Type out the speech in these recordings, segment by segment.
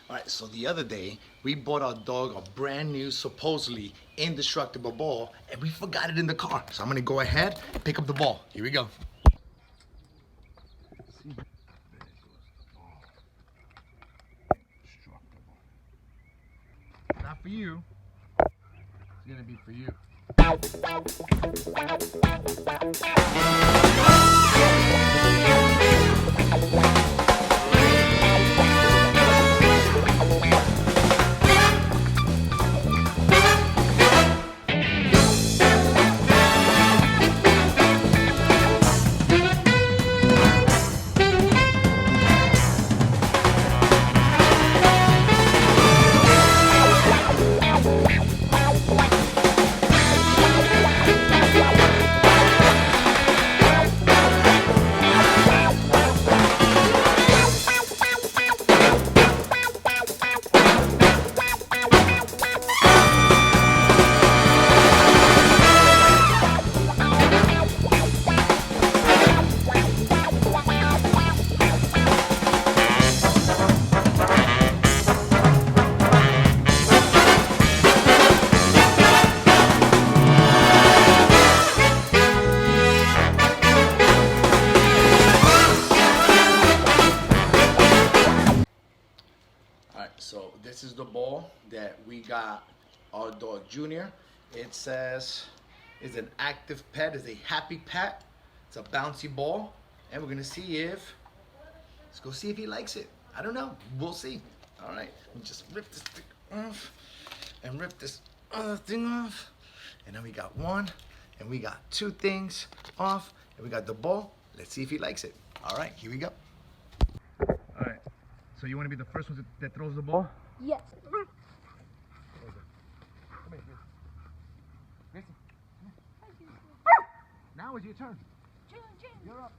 All right, so the other day, we bought our dog a brand new, supposedly indestructible ball, and we forgot it in the car. So I'm gonna go ahead and pick up the ball. Here we go. Not for you. It's gonna be for you. All right, so this is the ball that we got our dog Junior. It says it's an active pet, it's a happy pet. It's a bouncy ball, and we're gonna see if let's go see if he likes it. I don't know. We'll see. All right, we just rip this thing off and rip this other thing off, and then we got one, and we got two things off, and we got the ball. Let's see if he likes it. All right, here we go. All right. So you want to be the first one that throws the ball? Yes. Come here, Gracie. Now it's your turn. You're up.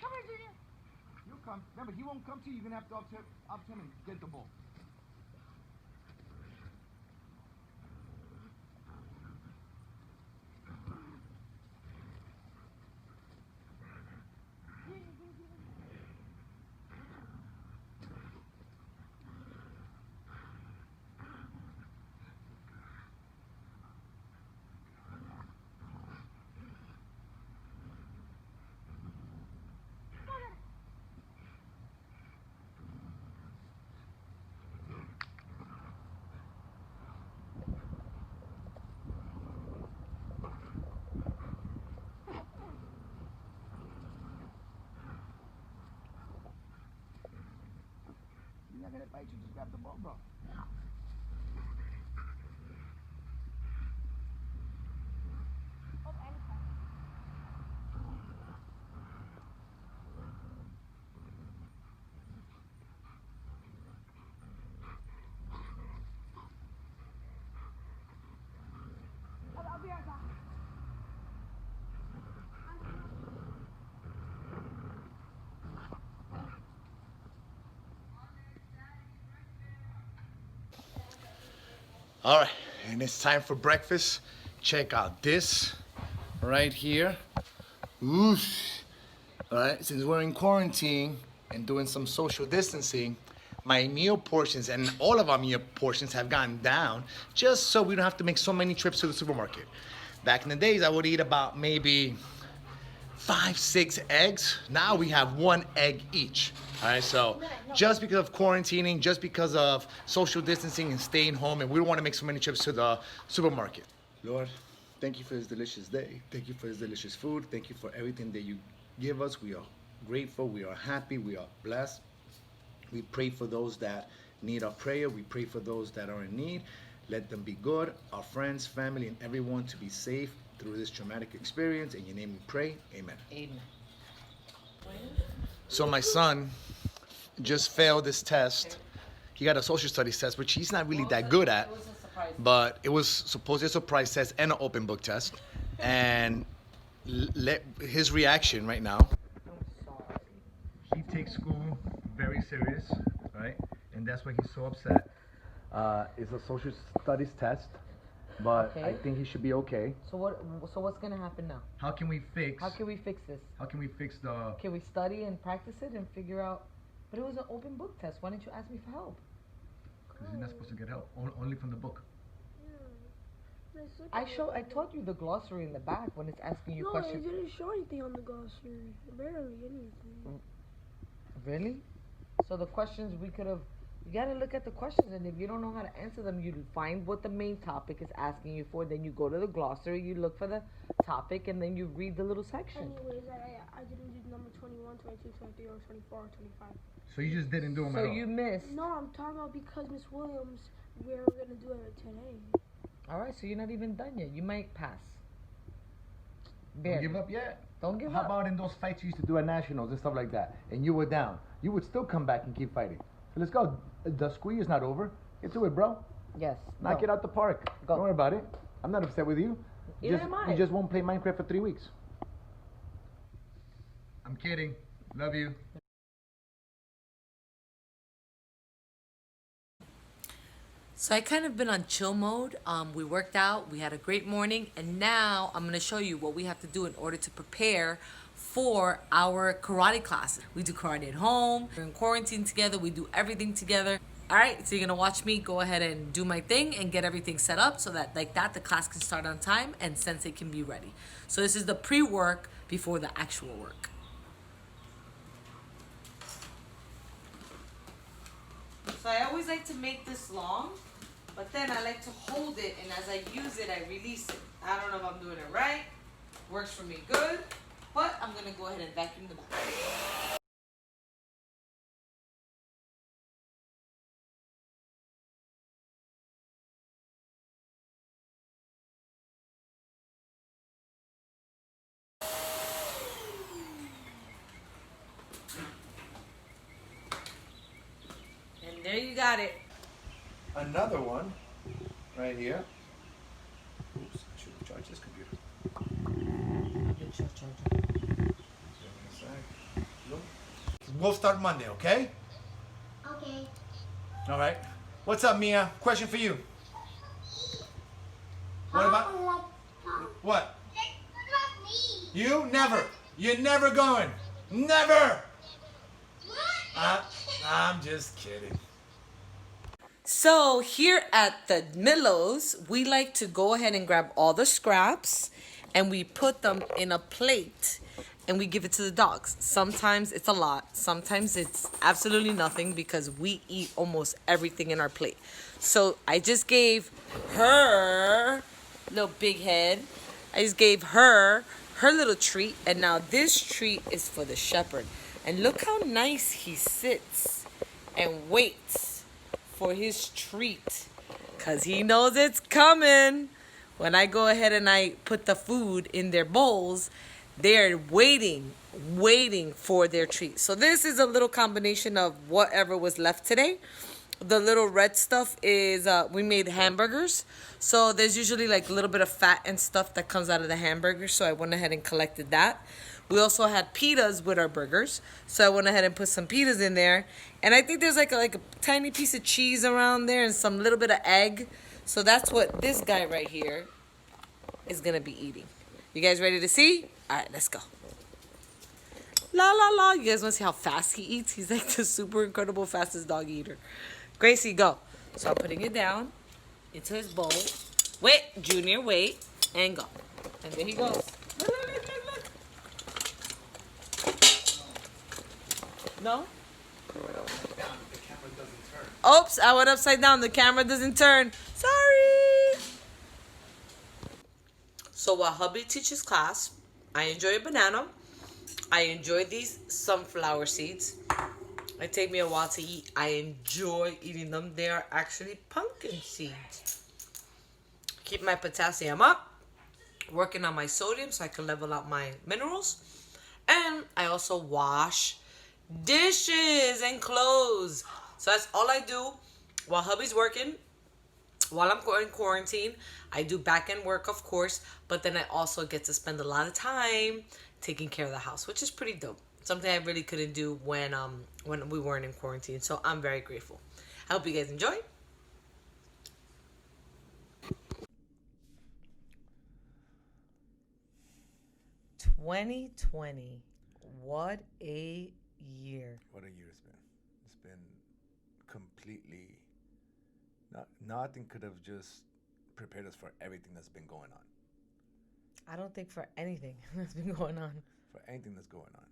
Come here, Junior. You'll come. Remember, he won't come to you. You're going to have to up to him and get the ball. He's not going to bite you. Just grab the ball, bro. I'll be right back. All right, and it's time for breakfast. Check out this right here. Oosh. All right, since we're in quarantine and doing some social distancing, my meal portions and all of our meal portions have gone down just so we don't have to make so many trips to the supermarket. Back in the days, I would eat about maybe 5, 6 eggs. Now we have 1 egg each. All right, so just because of quarantining, just because of social distancing and staying home, and we don't want to make so many trips to the supermarket. Lord, thank you for this delicious day. Thank you for this delicious food. Thank you for everything that you give us. We are grateful. We are happy. We are blessed. We pray for those that need our prayer. We pray for those that are in need. Let them be good. Our friends, family, and everyone to be safe through this traumatic experience. In your name we pray. Amen. Amen. So my son just failed this test. He got a social studies test, which he's not really that good at. It was a surprise. But it was supposedly a surprise test and an open book test. And his reaction right now. He takes school very serious, right? And that's why he's so upset. It's a social studies test. but Okay. I think he should be okay. So what's gonna happen now? How can we fix? How can we fix this? How can we fix the? Can we study and practice it and figure out? But it was an open book test. Why didn't you ask me for help? Because you're not supposed to get help. Only from the book. I taught you the glossary in the back when it's asking you questions. No, it didn't show anything on the glossary. Barely anything. Really? So the questions we could have. You gotta look at the questions, and if you don't know how to answer them, you find what the main topic is asking you for. Then you go to the glossary, you look for the topic, and then you read the little section. Anyways, I didn't do number 21, 22, 23, or 24, or 25. So you just didn't do them at all. So you missed. No, I'm talking about because Miss Williams, we were gonna do it today. All right, so you're not even done yet. You might pass. Don't Barely. give up yet. Don't give How up. about in those fights you used to do at nationals and stuff like that, and you were down? You would still come back and keep fighting. So let's go. The squeeze is not over. Get to it, bro. Yes. Knock go. it out the park. Go. Don't worry about it. I'm not upset with you. Neither am I. You just won't play Minecraft for 3 weeks. I'm kidding. Love you. So I kind of been on chill mode. We worked out, we had a great morning, and now I'm gonna show you what we have to do in order to prepare for our karate class. We do karate at home, we're in quarantine together, we do everything together. All right, so you're gonna watch me go ahead and do my thing and get everything set up so that like that the class can start on time and Sensei can be ready. So this is the pre-work before the actual work. So I always like to make this long, but then I like to hold it, and as I use it, I release it. I don't know if I'm doing it right. Works for me good, but I'm gonna go ahead and vacuum the back. And there you got it. Another one, right here. Oops, I should charge this computer. We'll start Monday, okay? Okay. All right. What's up, Mia? Question for you. What about what? You never. You're never going. Never. I'm just kidding. So here at the Millows, we like to go ahead and grab all the scraps and we put them in a plate and we give it to the dogs. Sometimes it's a lot. Sometimes it's absolutely nothing because we eat almost everything in our plate. So I just gave her, little big head, I just gave her her little treat, and now this treat is for the shepherd. And look how nice he sits and waits for his treat because he knows it's coming. When I go ahead and I put the food in their bowls, they're waiting for their treat. So this is a little combination of whatever was left today. The little red stuff is, we made hamburgers. So there's usually like a little bit of fat and stuff that comes out of the hamburger. So I went ahead and collected that. We also had pitas with our burgers. So I went ahead and put some pitas in there. And I think there's like a tiny piece of cheese around there and some little bit of egg. So that's what this guy right here is going to be eating. You guys ready to see? All right, let's go. La, la, la. You guys want to see how fast he eats? He's like the super incredible fastest dog eater. Gracie, go. So I'm putting it down into his bowl. Wait, Junior, wait. And go. And there he goes. Look, look, look, look, look. No? Oops, I went upside down. The camera doesn't turn. Sorry. So while hubby teaches class, I enjoy a banana. I enjoy these sunflower seeds. It takes me a while to eat. I enjoy eating them. They are actually pumpkin seeds. Keep my potassium up. Working on my sodium so I can level out my minerals. And I also wash dishes and clothes. So that's all I do while hubby's working. While I'm in quarantine, I do back-end work, of course, but then I also get to spend a lot of time taking care of the house, which is pretty dope. Something I really couldn't do when we weren't in quarantine. So I'm very grateful. I hope you guys enjoy. 2020. What a year. What a year it's been. It's been completely. Nothing could have just prepared us for everything that's been going on. I don't think for anything that's been going on. For anything that's going on,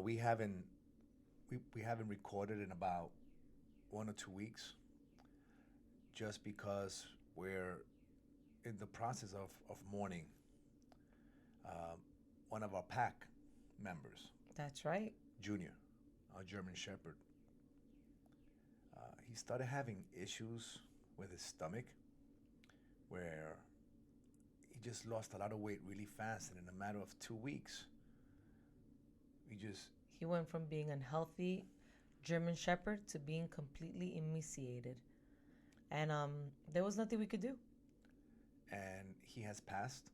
we haven't recorded in about 1 or 2 weeks, just because we're in the process of mourning one of our pack members, That's right. Junior, our German Shepherd. He started having issues with his stomach, where he just lost a lot of weight really fast, and in a matter of 2 weeks, He went from being unhealthy German Shepherd to being completely emaciated. And there was nothing we could do. and he has passed.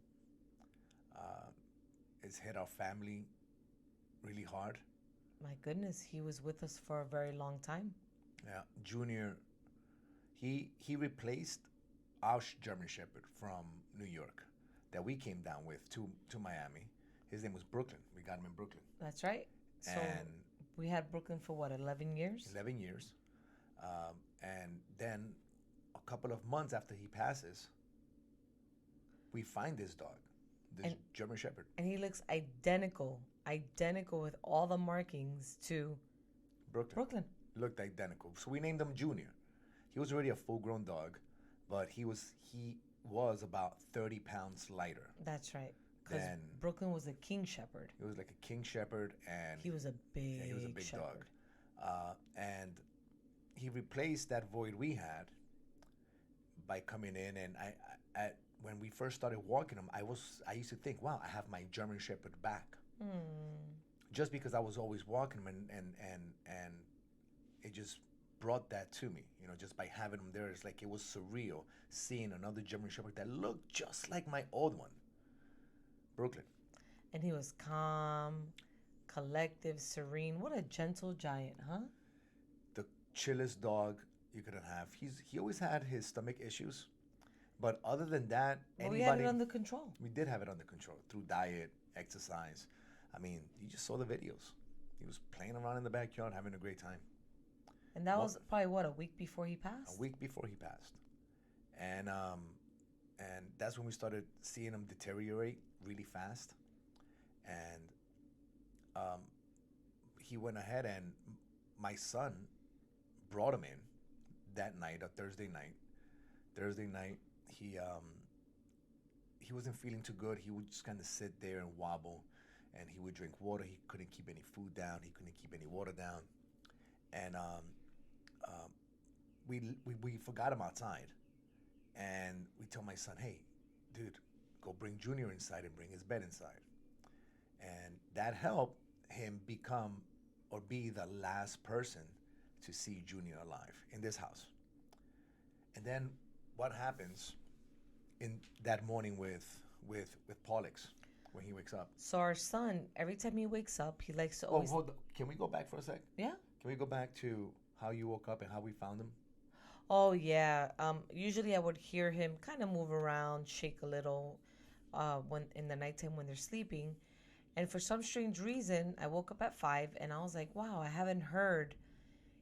It's hit our family really hard. My goodness, he was with us for a very long time. Yeah, Junior, he replaced our German Shepherd from New York that we came down with to Miami. His name was Brooklyn. We got him in Brooklyn. That's right. So And we had Brooklyn for what, 11 years? 11 years. And then a couple of months after he passes, we find this dog, this German Shepherd. And he looks identical with all the markings to Brooklyn. Looked identical. So we named him Junior. He was already a full-grown dog, but he was about 30 pounds lighter. That's right. Because Then Brooklyn was a king shepherd. he was like a king shepherd, and He was a big, he was a big shepherd. dog. And he replaced that void we had by coming in. And when we first started walking him, I used to think, wow, I have my German Shepherd back. Just because I was always walking him, and it just brought that to me, just by having him there. It's like it was surreal seeing another German Shepherd that looked just like my old one, Brooklyn. And he was calm, collective, serene. What a gentle giant, huh? The chillest dog you could have. He always had his stomach issues, but other than that, Well, we had it under control. We did have it under control through diet, exercise. I mean, you just saw the videos. He was playing around in the backyard, having a great time. And that was probably, what, a week before he passed? A week before he passed. And that's when we started seeing him deteriorate really fast. And he went ahead, and my son brought him in that night, a Thursday night. Thursday night, he wasn't feeling too good. He would just kind of sit there and wobble, and he would drink water. He couldn't keep any food down. He couldn't keep any water down. And we forgot him outside, and we told my son, hey, dude, go bring Junior inside and bring his bed inside. And that helped him become or be the last person to see Junior alive in this house. And then what happens in that morning with Pollux when he wakes up? So our son, every time he wakes up, he likes to Oh, always... hold on. Can we go back for a sec? Yeah? Can we go back to how you woke up and how we found him? Oh, yeah. Usually I would hear him kind of move around, shake a little when in the nighttime when they're sleeping. And for some strange reason, I woke up at 5 and I was like, wow, I haven't heard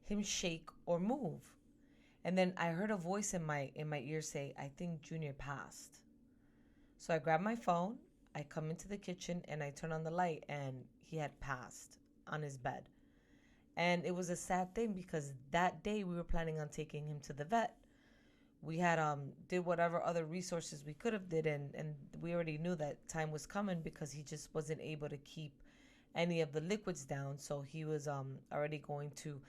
him shake or move. And then I heard a voice in my ear say, I think Junior passed. So I grabbed my phone, I come into the kitchen, and I turn on the light, and he had passed on his bed. And it was a sad thing because that day we were planning on taking him to the vet. We had did whatever other resources we could have did, and we already knew that time was coming because he just wasn't able to keep any of the liquids down. So he was already going to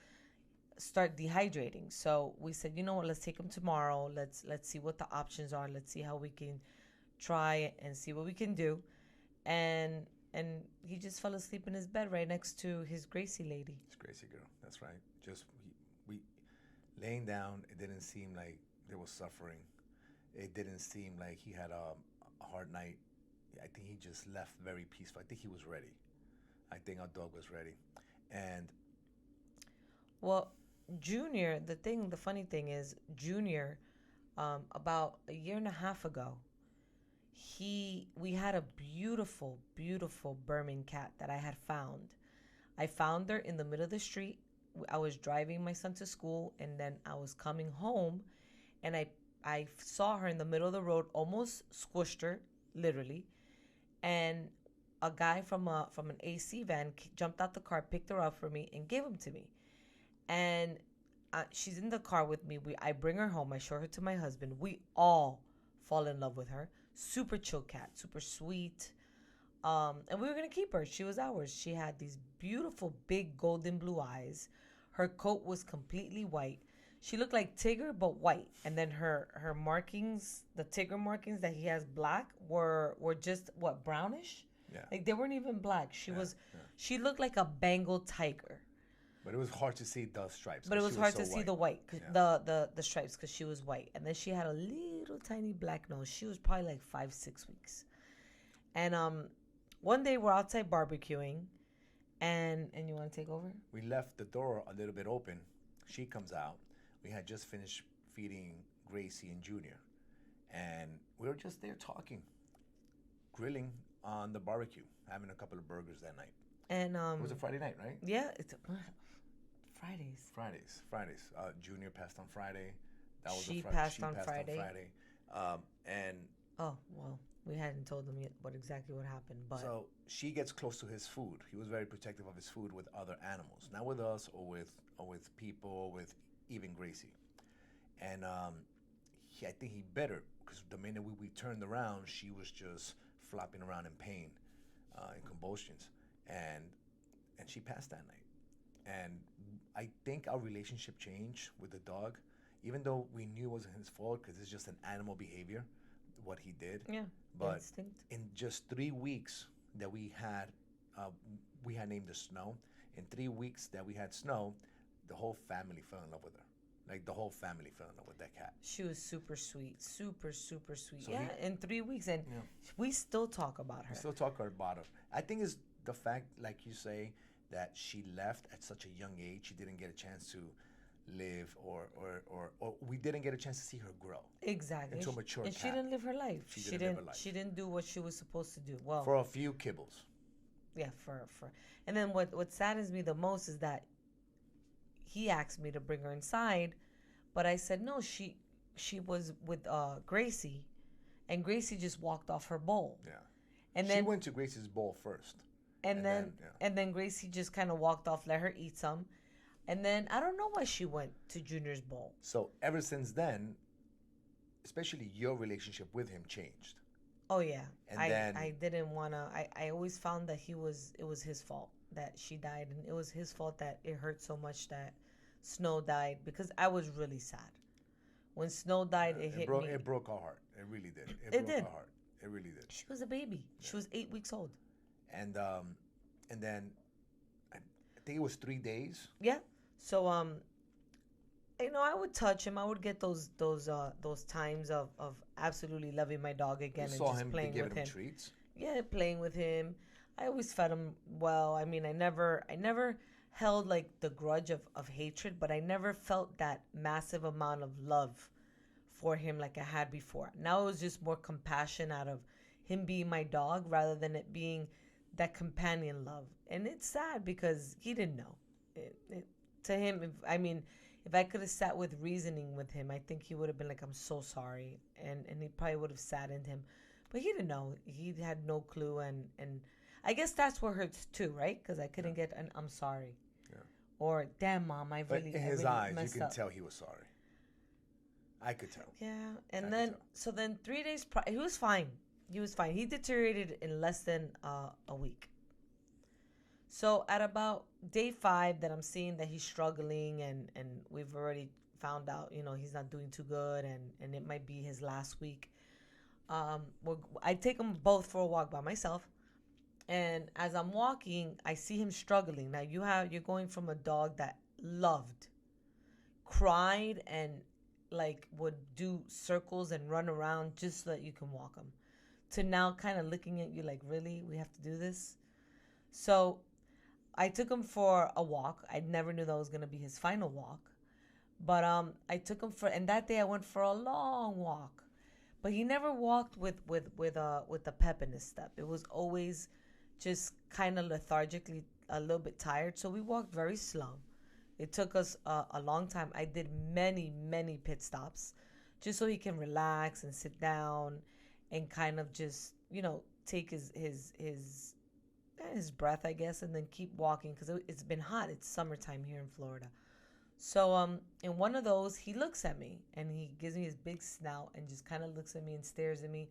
start dehydrating. So we said, you know what, let's take him tomorrow. Let's see what the options are. Let's see how we can try and see what we can do. And he just fell asleep in his bed right next to his Gracie lady. It's Gracie girl. That's right. Just we laying down. It didn't seem like there was suffering. It didn't seem like he had a hard night. I think he just left very peaceful. I think he was ready. I think our dog was ready. And well, Junior, the funny thing is, Junior, about a year and a half ago, we had a beautiful, beautiful Burman cat that I had found. I found her in the middle of the street. I was driving my son to school, and then I was coming home, and I saw her in the middle of the road, almost squished her, literally. And a guy from an AC van jumped out the car, picked her up for me, and gave him to me. And she's in the car with me. I bring her home. I show her to my husband. We all fall in love with her. Super chill cat, super sweet. And we were gonna keep her. She was ours. She had these beautiful big golden blue eyes. Her coat was completely white. She looked like Tigger but white. And then her markings, the Tigger markings that he has black, were just what, brownish? Yeah. Like they weren't even black. She looked like a Bengal tiger. But it was hard to see the stripes. But it 'cause was she hard so to see white. the white, Yeah. the stripes, because she was white. And then she had a little tiny black nose. She was probably like 5-6 weeks. And one day we're outside barbecuing, and you want to take over? We left the door a little bit open. She comes out. We had just finished feeding Gracie and Junior. And we were just there talking, grilling on the barbecue, having a couple of burgers that night. And It was a Friday night, right? yeah, it's Fridays. Fridays. Junior passed on Friday. That was She a passed she on passed Friday. on Friday. And Oh well, we hadn't told them yet exactly what happened, but so she gets close to his food. He was very protective of his food with other animals, not with us or with people, with even Gracie. And I think he bit her because the minute we turned around, she was just flopping around in pain, in convulsions, and she passed that night. And I think our relationship changed with the dog, even though we knew it wasn't his fault because it's just an animal behavior, what he did. yeah, But instinct. in just 3 weeks that we had named her Snow. In 3 weeks that we had Snow, the whole family fell in love with her. Like the whole family fell in love with that cat. She was super sweet, super sweet. So yeah, in 3 weeks, and we still talk about her. We still talk about her. I think it's the fact, like you say, that she left at such a young age. She didn't get a chance to live, or we didn't get a chance to see her grow. Exactly. Into a mature and she cat. didn't live her life. She didn't live her life. She didn't do what she was supposed to do. Well, For a few kibbles. yeah, for and then what saddens me the most is that he asked me to bring her inside, but I said no. She was with Gracie, and Gracie just walked off her bowl. Yeah. And She then went to Gracie's bowl first. and then yeah. and then Gracie just kind of walked off, let her eat some, and then I don't know why she went to Junior's bowl. So ever since then, especially your relationship with him changed. Oh yeah, And I then- didn't wanna. I always found that it was his fault that she died, and it was his fault that it hurt so much that Snow died, because I was really sad when Snow died. It hit me. It broke our heart. It really did. It broke did. our heart. It really did. She was a baby. She was 8 weeks old. And then I think it was 3 days. Yeah. So I would touch him. I would get those times of absolutely loving my dog again You and saw just him playing giving with him him. treats. Yeah, playing with him. I always fed him well. I mean, I never held like the grudge of hatred, but I never felt that massive amount of love for him like I had before. Now it was just more compassion out of him being my dog rather than it being that companion love. And it's sad because he didn't know. To him, if I could have sat with reasoning with him, I think he would have been like, I'm so sorry. And he probably would have saddened him. But he didn't know. He had no clue. And I guess that's what hurts too, right? Because I couldn't get an I'm sorry. Yeah. Or, damn, Mom, I But really in his I really eyes, you messed can up. tell he was sorry. I could tell. Yeah. I And could then, tell. so then 3 days, he was fine. He was fine. He deteriorated in less than a week. So at about day 5 that I'm seeing that he's struggling and we've already found out, he's not doing too good and it might be his last week. I take them both for a walk by myself. And as I'm walking, I see him struggling. Now you're going from a dog that loved, cried, and like would do circles and run around just so that you can walk him, to now kind of looking at you like, really, we have to do this? So I took him for a walk. I never knew that was gonna be his final walk, but I took him and that day I went for a long walk. But he never walked with the pep in his step. It was always just kind of lethargically, a little bit tired. So we walked very slow. It took us a long time. I did many pit stops just so he can relax and sit down and kind of just, take his breath, I guess, and then keep walking because it's been hot. It's summertime here in Florida. So in one of those, he looks at me and he gives me his big snout and just kind of looks at me and stares at me,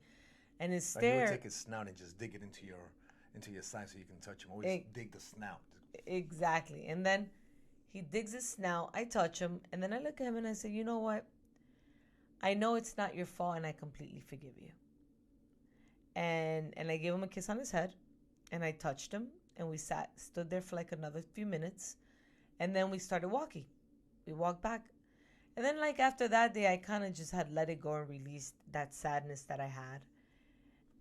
and his Like he would stare. take his snout and just dig it into your side so you can touch him. Always dig the snout. Exactly. And then he digs his snout. I touch him, and then I look at him and I say, "You know what? I know it's not your fault, and I completely forgive you." And I gave him a kiss on his head, and I touched him, and we stood there for like another few minutes, and then we started walking. We walked back, and then like after that day, I kind of just had let it go and released that sadness that I had,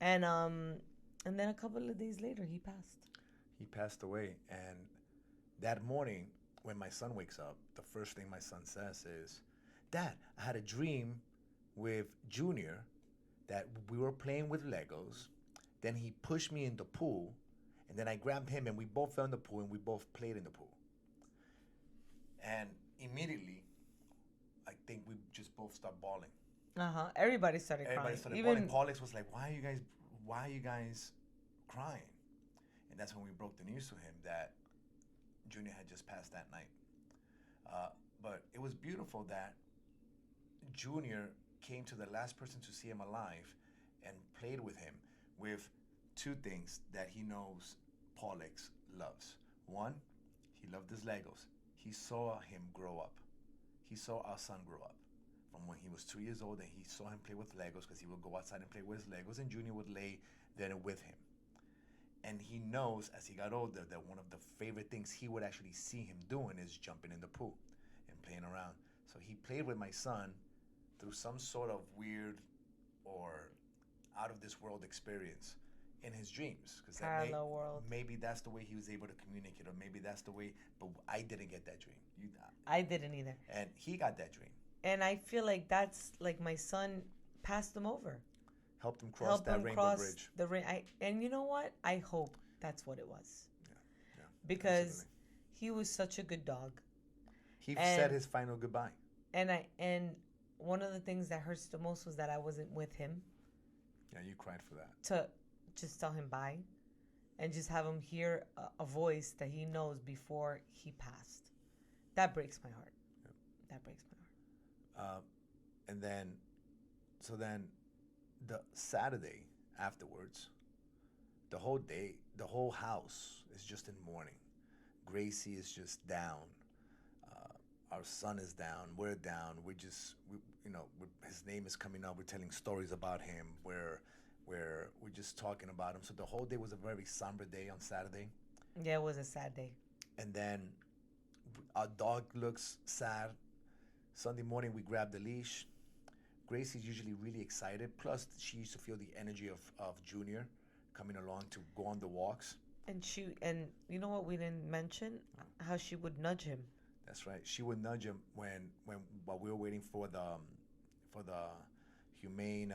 and then a couple of days later, he passed. He passed away, and that morning when my son wakes up, the first thing my son says is, "Dad, I had a dream with Junior that we were playing with Legos. Then he pushed me in the pool, and then I grabbed him, and we both fell in the pool, and we both played in the pool." And immediately, I think we just both stopped bawling. Everybody started Everybody crying. started Even bawling. Paulix was like, why are you guys crying?" And that's when we broke the news to him that Junior had just passed that night. But it was beautiful that Junior came to the last person to see him alive and played with him with two things that he knows Paulix loves. One, he loved his Legos. He saw him grow up. He saw our son grow up from when he was 2 years old, and he saw him play with Legos because he would go outside and play with his Legos, and Junior would lay there with him. And he knows as he got older that one of the favorite things he would actually see him doing is jumping in the pool and playing around. So he played with my son through some sort of weird or out of this world experience in his dreams, because Parallel world. maybe that's the way he was able to communicate, or maybe that's the way. But I didn't get that dream. I didn't either. And he got that dream. And I feel like that's like my son passed him over. Helped him cross that rainbow bridge. And you know what? I hope that's what it was. Yeah, Because absolutely. he was such a good dog. He said his final goodbye. And one of the things that hurts the most was that I wasn't with him Yeah, you cried for that. to just tell him bye and just have him hear a voice that he knows before he passed. That breaks my heart. Yep. That breaks my heart. And then the Saturday afterwards, the whole day, the whole house is just in mourning. Gracie is just down. Our son is down. We're down. His name is coming up. We're telling stories about him. We're just talking about him. So the whole day was a very somber day on Saturday. Yeah, it was a sad day. And then our dog looks sad. Sunday morning, we grabbed the leash. Gracie's usually really excited. Plus, she used to feel the energy of Junior coming along to go on the walks. And you know what we didn't mention? How she would nudge him. That's right. She would nudge him while we were waiting for the humane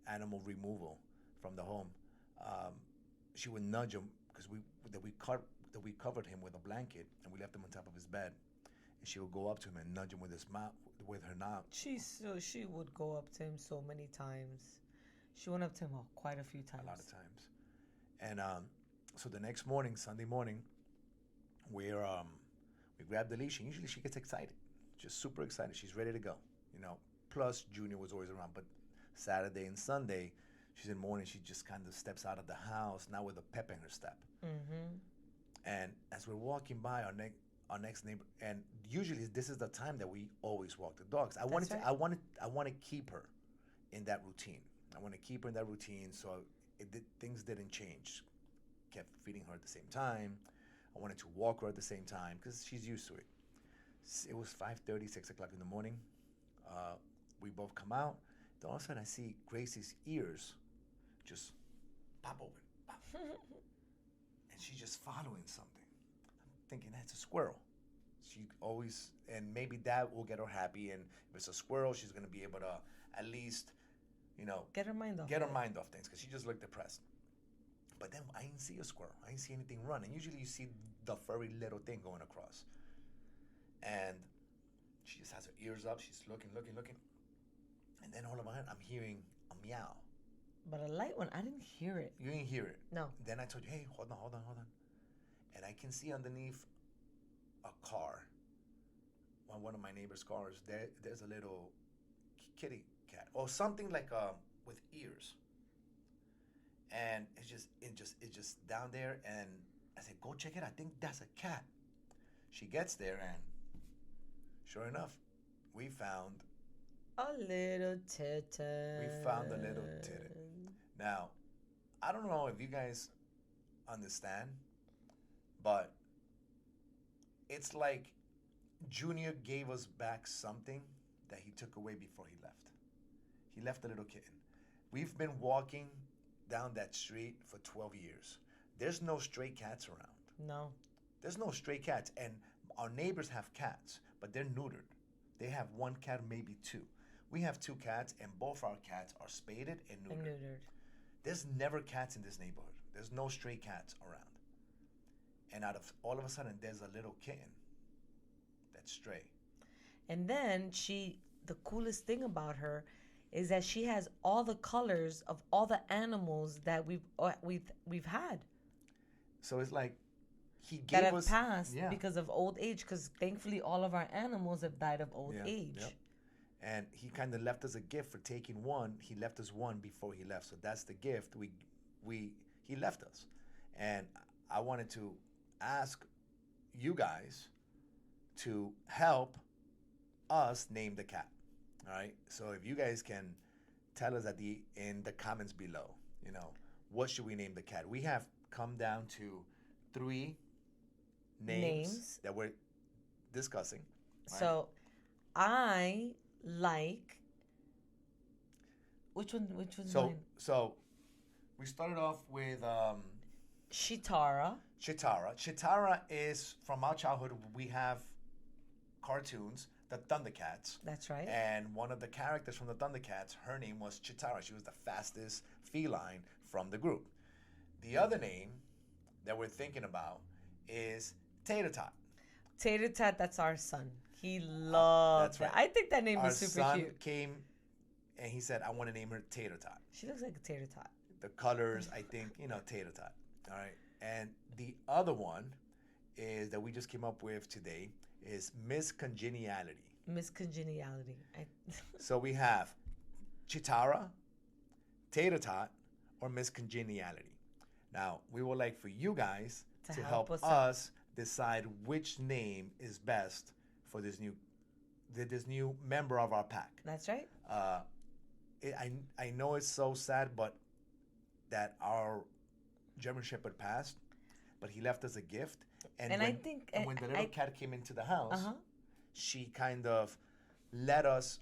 animal removal from the home. She would nudge him because we covered him with a blanket and we left him on top of his bed. And she would go up to him and nudge him with her mouth. She would go up to him so many times. She went up to him quite a few times. A lot of times. And so the next morning, Sunday morning, we grab the leash, and usually she gets excited, just super excited. She's ready to go, Plus, Junior was always around. But Saturday and Sunday, she's in mourning. She just kind of steps out of the house, now with a pep in her step. Mm-hmm. And as we're walking by our next neighbor, and usually this is the time that we always walk the dogs. I want to keep her in that routine. I want to keep her in that routine, so things didn't change. Kept feeding her at the same time. I wanted to walk her at the same time because she's used to it. It was 5:30, 6 o'clock in the morning. We both come out. Then all of a sudden, I see Gracie's ears just pop open. Pop. And she's just following something. I'm thinking, that's a squirrel. She always, and maybe that will get her happy. And if it's a squirrel, she's going to be able to at least Get her mind off. get her of it. mind off things, because she just looked depressed. But then I didn't see a squirrel. I didn't see anything running. Usually you see the furry little thing going across. And she just has her ears up. She's looking. And then all of a sudden, I'm hearing a meow. But a light one, I didn't hear it. You didn't hear it. No. Then I told you, hey, hold on. And I can see underneath a car, on one of my neighbor's cars, there's a little kitty cat or something like with ears. And it's just down there, and I said, go check it. I think that's a cat. She gets there, and sure enough, we found A little titten. we found a little titty. Now, I don't know if you guys understand, but it's like Junior gave us back something that he took away before he left. He left a little kitten. We've been walking down that street for 12 years. There's no stray cats around. No. There's no stray cats. And our neighbors have cats, but they're neutered. They have one cat, maybe two. We have two cats, and both our cats are spaded and neutered. And neutered. There's never cats in this neighborhood. There's no stray cats around. And all of a sudden, there's a little kitten that's stray. And then the coolest thing about her is that she has all the colors of all the animals that we've had So it's like he gave that have us passed yeah. because of old age. Because thankfully, all of our animals have died of old Yeah, age. yep. And he kind of left us a gift for taking one. He left us one before he left. So that's the gift he left us. And I wanted to ask you guys to help us name the cat. All right? So if you guys can tell us in the comments below, what should we name the cat? We have come down to 3 names that we're discussing. Right? So I like which one's mine? So we started off with Shitara. Chitara. Chitara is from our childhood. We have cartoons, the Thundercats. That's right. And one of the characters from the Thundercats, her name was Chitara. She was the fastest feline from the group. The other name that we're thinking about is Tater Tot. Tater Tot, that's our son. He loves that's that. right. I think that name Our is super son cute. came and he said, I want to name her Tater Tot. She looks like a tater tot. The colors, I think, Tater Tot. All right. And the other one is that we just came up with today is Miss Congeniality. Miss Congeniality. So we have Chitara, Tater Tot, or Miss Congeniality. Now, we would like for you guys to help us decide which name is best for this new member of our pack. That's right. I know it's so sad, but that our German Shepherd passed, but he left us a gift. And when the little cat came into the house, she kind of let us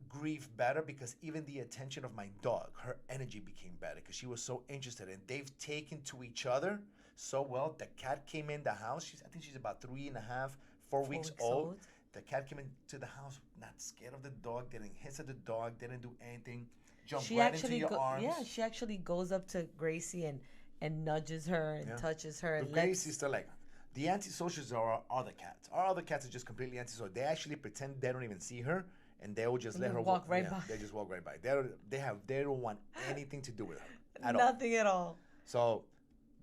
grieve better, because even the attention of my dog, her energy became better because she was so interested. And they've taken to each other so well. The cat came in the house. I think she's about 3.5, 4 weeks old. The cat came into the house, not scared of the dog, didn't hiss at the dog, didn't do anything, jumped right into your arms. Yeah, she actually goes up to Gracie and nudges her and touches her. But And Gracie's still like, the antisocials are our other cats. Our other cats are just completely antisocial. They actually pretend they don't even see her, and they will just let her walk right by. They just walk right by. They don't want anything to do with her at all. Nothing at all. So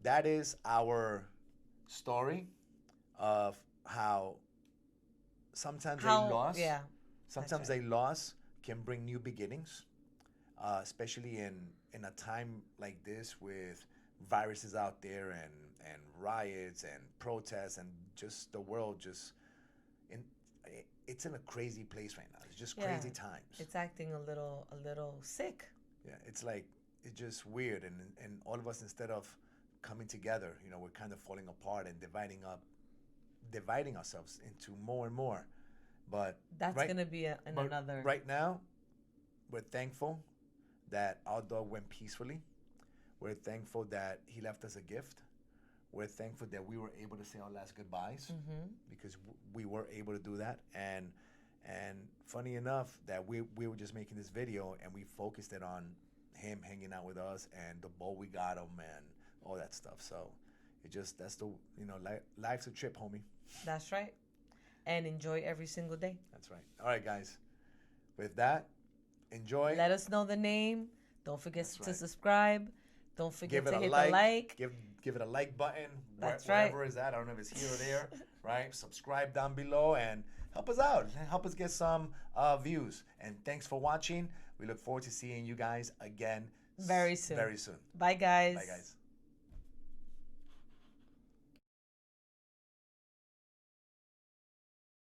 that is our story of how sometimes a loss. Yeah. Sometimes a loss can bring new beginnings, especially in a time like this with viruses out there and riots and protests and just the world it's in a crazy place right now. It's just crazy times. It's acting a little sick. Yeah, it's like it's just weird, and all of us, instead of coming together, we're kind of falling apart and dividing ourselves into more and more. But that's gonna be another. Right now, we're thankful that our dog went peacefully. We're thankful that he left us a gift. We're thankful that we were able to say our last goodbyes because we were able to do that. And And funny enough that we were just making this video and we focused it on him hanging out with us and the bowl we got him and all that stuff. So it just, that's the, life's a trip, homie. That's right. And enjoy every single day. That's right. All right, guys. With that, enjoy. Let us know the name. Don't forget That's to right. subscribe. Don't forget Give it to a hit like. the like. Give it a like button. That's wherever right. it's at. I don't know if it's here or there. Right. Subscribe down below and help us out. Help us get some views. And thanks for watching. We look forward to seeing you guys again Very soon. Very soon. Bye, guys. Bye, guys.